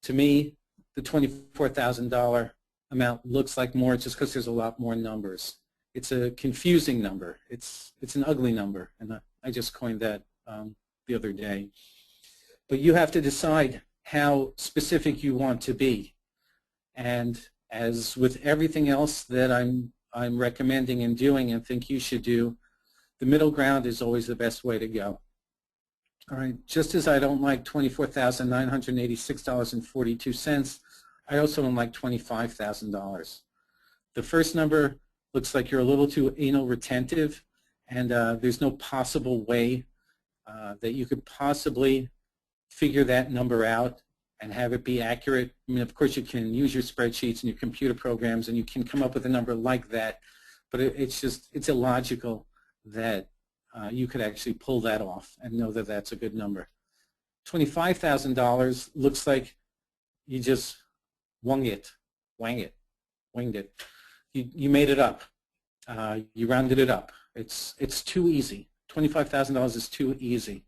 To me, the $24,000 amount looks like more just because there's a lot more numbers. It's a confusing number. It's an ugly number, and I just coined that the other day. But you have to decide how specific you want to be. And as with everything else that I'm recommending and doing and think you should do, the middle ground is always the best way to go. All right, just as I don't like $24,986.42, I also don't like $25,000. The first number looks like you're a little too anal retentive, and there's no possible way that you could possibly figure that number out and have it be accurate. I mean, of course, you can use your spreadsheets and your computer programs, and you can come up with a number like that, but it's illogical that you could actually pull that off and know that that's a good number. $25,000 looks like you just winged it. You made it up. You rounded it up. It's too easy. $25,000 is too easy.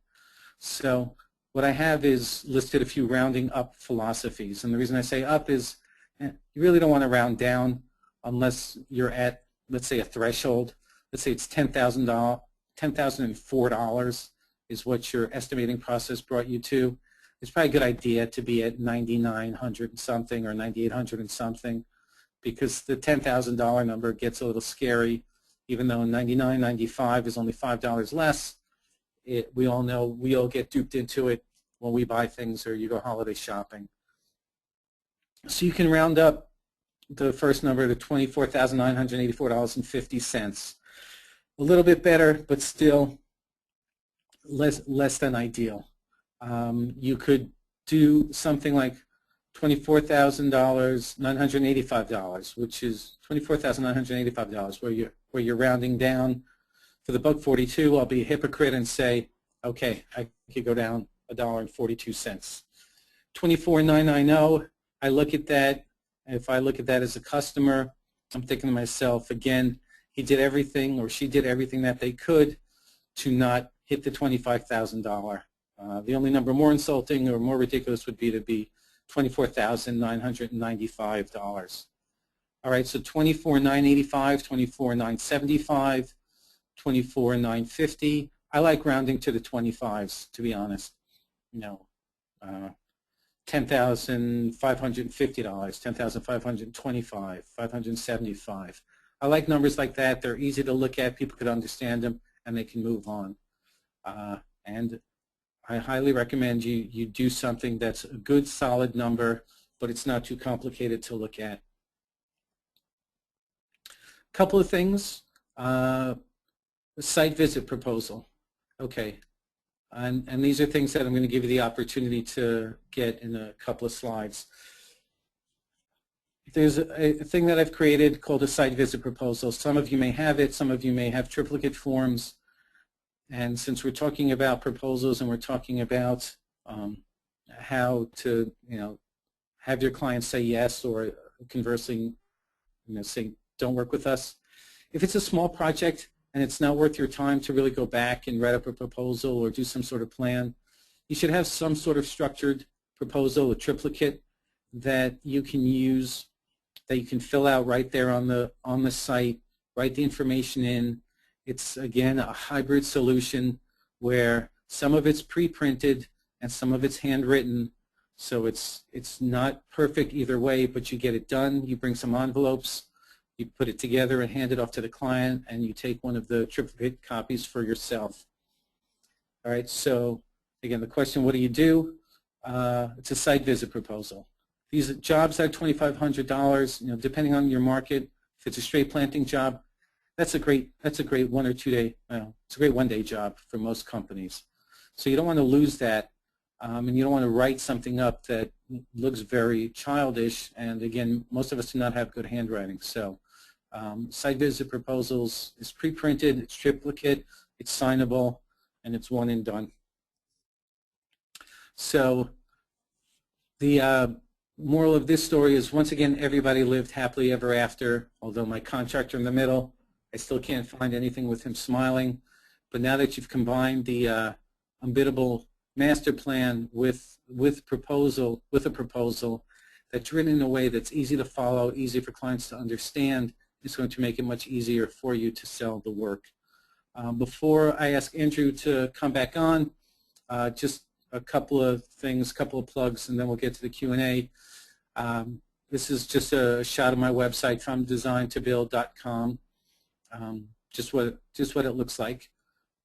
So what I have is listed a few rounding up philosophies, and the reason I say up is you really don't want to round down unless you're at, let's say, a threshold. Let's say it's $10,004 is what your estimating process brought you to. It's probably a good idea to be at 9,900 and something or 9,800 and something, because the $10,000 number gets a little scary. Even though $9,995 is only $5 less, we all know we all get duped into it when we buy things or you go holiday shopping. So you can round up the first number to $24,984.50. A little bit better, but still less than ideal. You could do something like $24,985, which is $24,985, where you're rounding down. For the $1.42, I'll be a hypocrite and say, okay, I could go down $1.42. $24,990, I look at that. If I look at that as a customer, I'm thinking to myself, again, he did everything or she did everything that they could to not hit the $25,000. The only number more insulting or more ridiculous would be to be $24,995. All right, so $24,985, $24,975, $24,950. I like rounding to the 25s, to be honest. You know, $10,550, $10,525, $575. I like numbers like that. They're easy to look at. People could understand them, and they can move on. And I highly recommend you do something that's a good, solid number, but it's not too complicated to look at. A couple of things. The site visit proposal. Okay. And these are things that I'm going to give you the opportunity to get in a couple of slides. There's a thing that I've created called a site visit proposal. Some of you may have it. Some of you may have triplicate forms. And since we're talking about proposals and we're talking about how to, have your clients say yes, or conversely, say don't work with us. If it's a small project and it's not worth your time to really go back and write up a proposal or do some sort of plan, you should have some sort of structured proposal, a triplicate that you can use, that you can fill out right there on the site, write the information in. It's, again, a hybrid solution where some of it's pre-printed and some of it's handwritten, so it's not perfect either way, but you get it done. You bring some envelopes, you put it together and hand it off to the client, and you take one of the triplicate copies for yourself. All right, so again, the question, what do? it's a site visit proposal. These jobs are $2,500. Depending on your market. If it's a straight planting job, that's a great 1 or 2 day. It's a great 1-day job for most companies. So you don't want to lose that, and you don't want to write something up that looks very childish. And again, most of us do not have good handwriting. So site visit proposals is pre-printed, it's triplicate, it's signable, and it's one and done. So the moral of this story is, once again, everybody lived happily ever after, although my contractor in the middle, I still can't find anything with him smiling. But now that you've combined the Un-Biddable master plan with a proposal that's written in a way that's easy to follow, easy for clients to understand, it's going to make it much easier for you to sell the work. Before I ask Andrew to come back on, just a couple of things, couple of plugs, and then we'll get to the Q&A. This is just a shot of my website, fromdesigntobuild.com. Just what it looks like,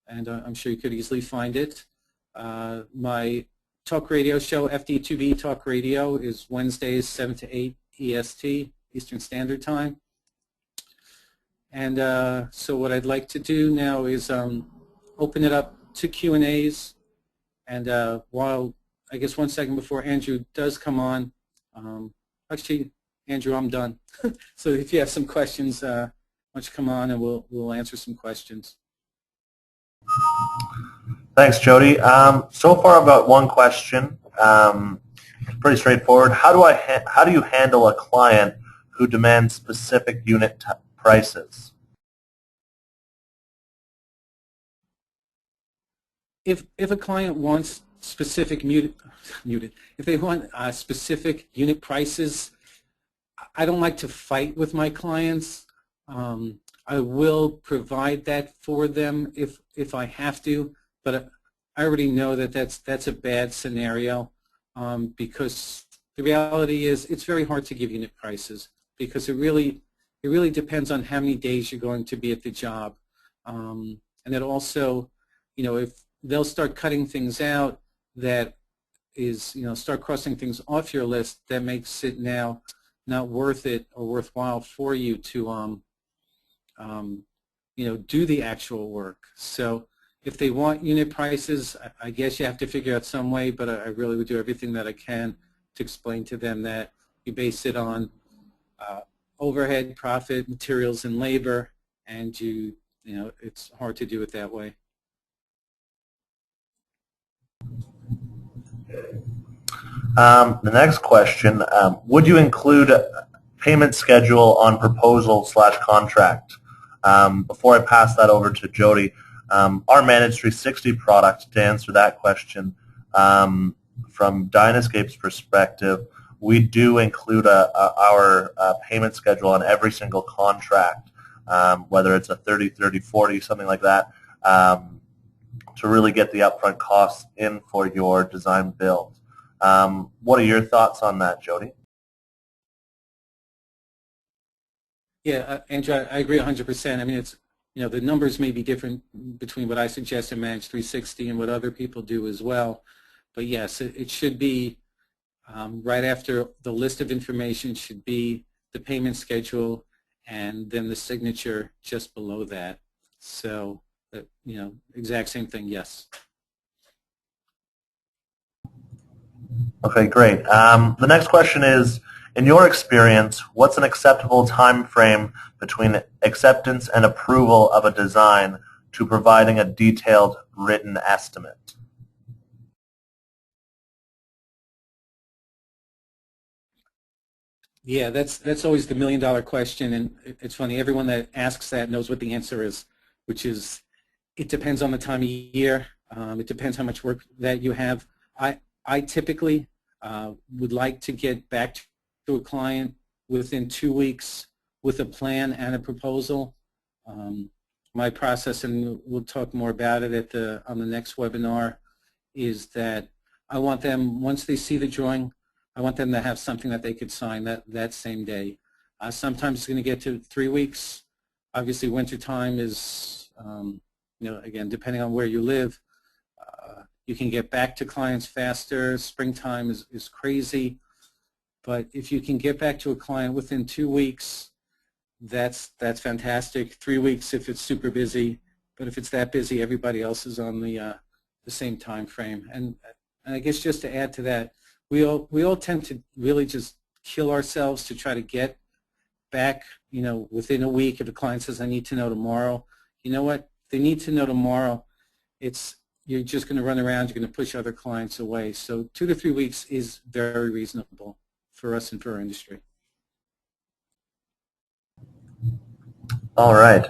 and I'm sure you could easily find it. My talk radio show, FD2B Talk Radio, is Wednesdays 7 to 8 EST, Eastern Standard Time. And so what I'd like to do now is open it up to Q&As. And while, I guess 1 second before Andrew does come on, actually, Andrew, I'm done. So if you have some questions, why don't you come on and we'll answer some questions. Thanks, Jody. So far I've got one question. Pretty straightforward. How do you handle a client who demands specific unit prices? If a client wants specific if they want specific unit prices, I don't like to fight with my clients. I will provide that for them if I have to, but I already know that that's a bad scenario, because the reality is it's very hard to give unit prices, because it really depends on how many days you're going to be at the job, and it also, if they'll start cutting things out that is, start crossing things off your list, that makes it now not worth it or worthwhile for you to do the actual work. So if they want unit prices, I guess you have to figure out some way, but I really would do everything that I can to explain to them that you base it on overhead, profit, materials, and labor, and it's hard to do it that way. The next question, would you include a payment schedule on proposal/contract? Before I pass that over to Jody, our Managed 360 product, to answer that question, from Dynaescape's perspective, we do include our payment schedule on every single contract, whether it's a 30, 30, 40, something like that, to really get the upfront costs in for your design build. What are your thoughts on that, Jody? Yeah, Andrew, I agree 100%. I mean, it's, the numbers may be different between what I suggest in Managed 360 and what other people do as well. But yes, it should be right after the list of information should be the payment schedule, and then the signature just below that. So, exact same thing, yes. Okay, great. The next question is, in your experience, what's an acceptable time frame between acceptance and approval of a design to providing a detailed written estimate? Yeah, that's always the million-dollar question, and it's funny, everyone that asks that knows what the answer is, which is it depends on the time of year. It depends how much work that you have. I typically would like to get back to a client within 2 weeks with a plan and a proposal. My process, and we'll talk more about it on the next webinar, is that I want them, once they see the drawing, I want them to have something that they could sign that same day. Sometimes it's going to get to 3 weeks. Obviously, winter time is, again, depending on where you live, You can get back to clients faster. Springtime is crazy. But if you can get back to a client within 2 weeks, that's fantastic. 3 weeks if it's super busy. But if it's that busy, everybody else is on the same time frame. And I guess just to add to that, we all tend to really just kill ourselves to try to get back, within a week. If a client says, I need to know tomorrow, you know what? If they need to know tomorrow, you're just going to run around, you're going to push other clients away. So 2 to 3 weeks is very reasonable for us and for our industry. All right.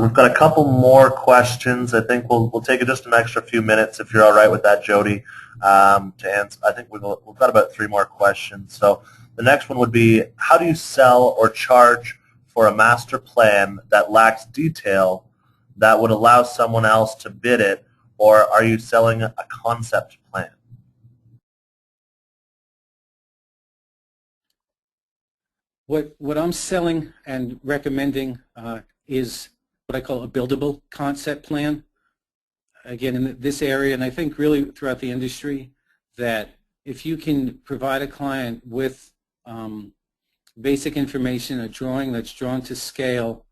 We've got a couple more questions. I think we'll take just an extra few minutes if you're all right with that, Jody, to answer. I think we've got about 3 more questions. So the next one would be, how do you sell or charge for a master plan that lacks detail that would allow someone else to bid it, or are you selling a concept plan? What I'm selling and recommending is what I call a buildable concept plan. Again, in this area, and I think really throughout the industry, that if you can provide a client with basic information, a drawing that's drawn to scale,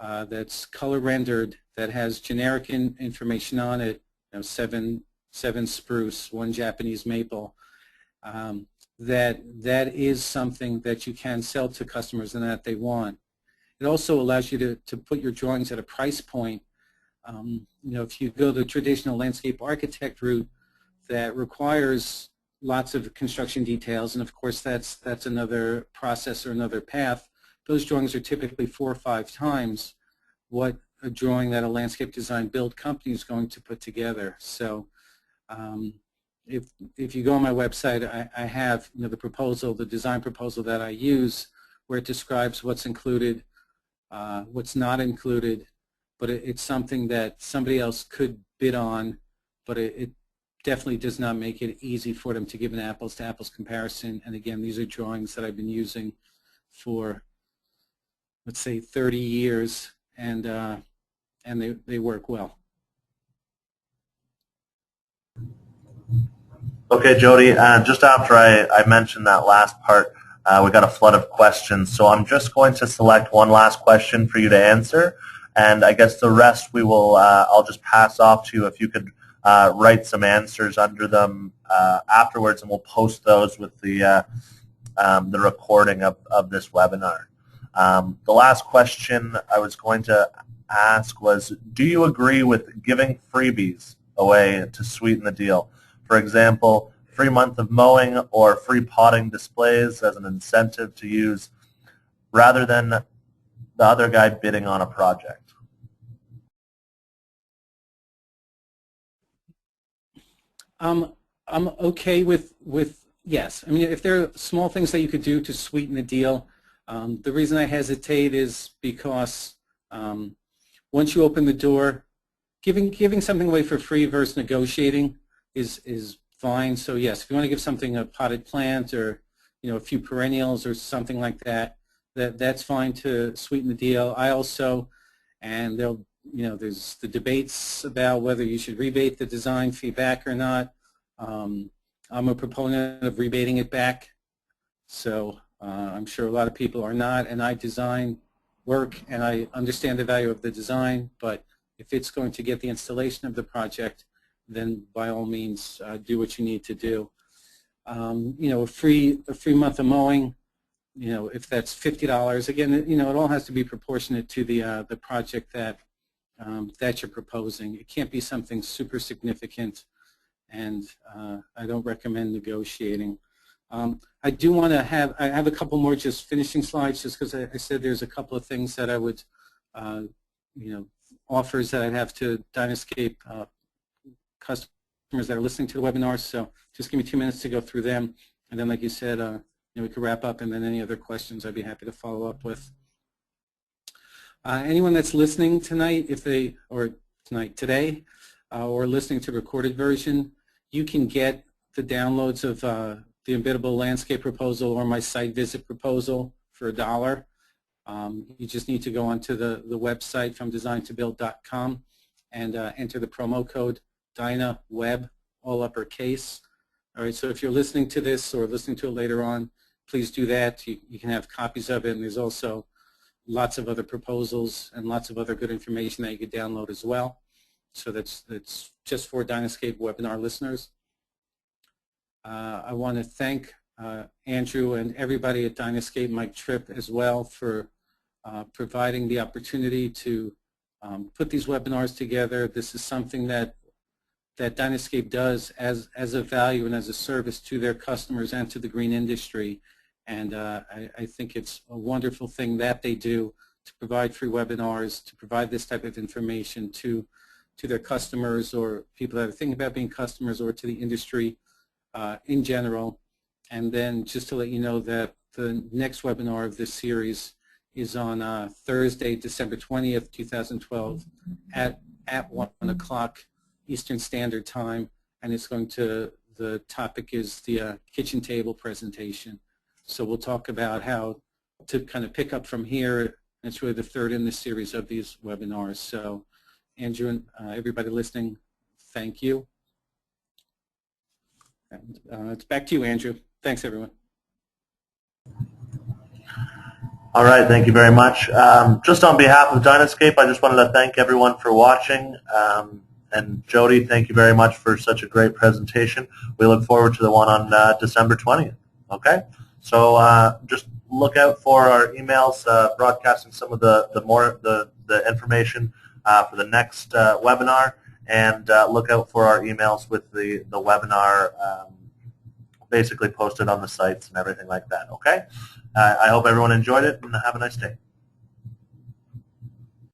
that's color rendered, that has generic information on it, 7 spruce, 1 Japanese maple, that is something that you can sell to customers and that they want. It also allows you to put your drawings at a price point. If you go the traditional landscape architect route, that requires lots of construction details, and of course that's another process or another path. Those drawings are typically 4 or 5 times what a drawing that a landscape design build company is going to put together. So if you go on my website, I have the proposal, the design proposal that I use, where it describes what's included, what's not included, but it's something that somebody else could bid on, but it definitely does not make it easy for them to give an apples-to-apples comparison. And again, these are drawings that I've been using for, let's say, 30 years, and they work well. Okay, Jody, just after I mentioned that last part, we got a flood of questions, so I'm just going to select one last question for you to answer, and I guess the rest I'll just pass off to you if you could write some answers under them afterwards, and we'll post those with the recording of this webinar. The last question I was going to ask was, do you agree with giving freebies away to sweeten the deal? For example, free month of mowing or free potting displays as an incentive to use rather than the other guy bidding on a project? I'm okay with yes. I mean, if there are small things that you could do to sweeten the deal, the reason I hesitate is because once you open the door, giving something away for free versus negotiating is fine. So yes, if you want to give something, a potted plant or a few perennials or something like that, that's fine to sweeten the deal. I also, and there's the debates about whether you should rebate the design fee back or not. I'm a proponent of rebating it back, so I'm sure a lot of people are not, and I design work and I understand the value of the design, but if it's going to get the installation of the project, then by all means do what you need to do. A free month of mowing, if that's $50, again, it all has to be proportionate to the project that you're proposing. It can't be something super significant, and I don't recommend negotiating. I do want to I have a couple more just finishing slides, just because I said there's a couple of things that I would, offers that I'd have to Dynascape customers that are listening to the webinar. So just give me 2 minutes to go through them, and then, like you said, we could wrap up, and then any other questions I'd be happy to follow up with. Anyone that's listening tonight, today, or listening to the recorded version, you can get the downloads of the Un-Biddable landscape proposal or my site visit proposal for $1. You just need to go onto the website from designtobuild.com and enter the promo code DynaWeb all uppercase. All right, so if you're listening to this or listening to it later on, please do that. You can have copies of it, and there's also lots of other proposals and lots of other good information that you could download as well. So that's just for Dynascape webinar listeners. I want to thank Andrew and everybody at Dynascape, Mike Tripp as well, for providing the opportunity to put these webinars together. This is something that Dynascape does as a value and as a service to their customers and to the green industry. And I think it's a wonderful thing that they do to provide free webinars, to provide this type of information to their customers or people that are thinking about being customers, or to the industry in general. And then just to let you know that the next webinar of this series is on Thursday, December 20th, 2012 at 1 o'clock Eastern Standard Time, and it's going to, the topic is the kitchen table presentation. So we'll talk about how to kind of pick up from here. It's really the third in the series of these webinars. So Andrew and everybody listening, thank you. And it's back to you, Andrew. Thanks, everyone. All right, thank you very much. Just on behalf of Dynascape, I just wanted to thank everyone for watching. And Jody, thank you very much for such a great presentation. We look forward to the one on December 20th. Okay, so just look out for our emails broadcasting some of the information for the next webinar, and look out for our emails with the webinar basically posted on the sites and everything like that. Okay, I hope everyone enjoyed it, and have a nice day.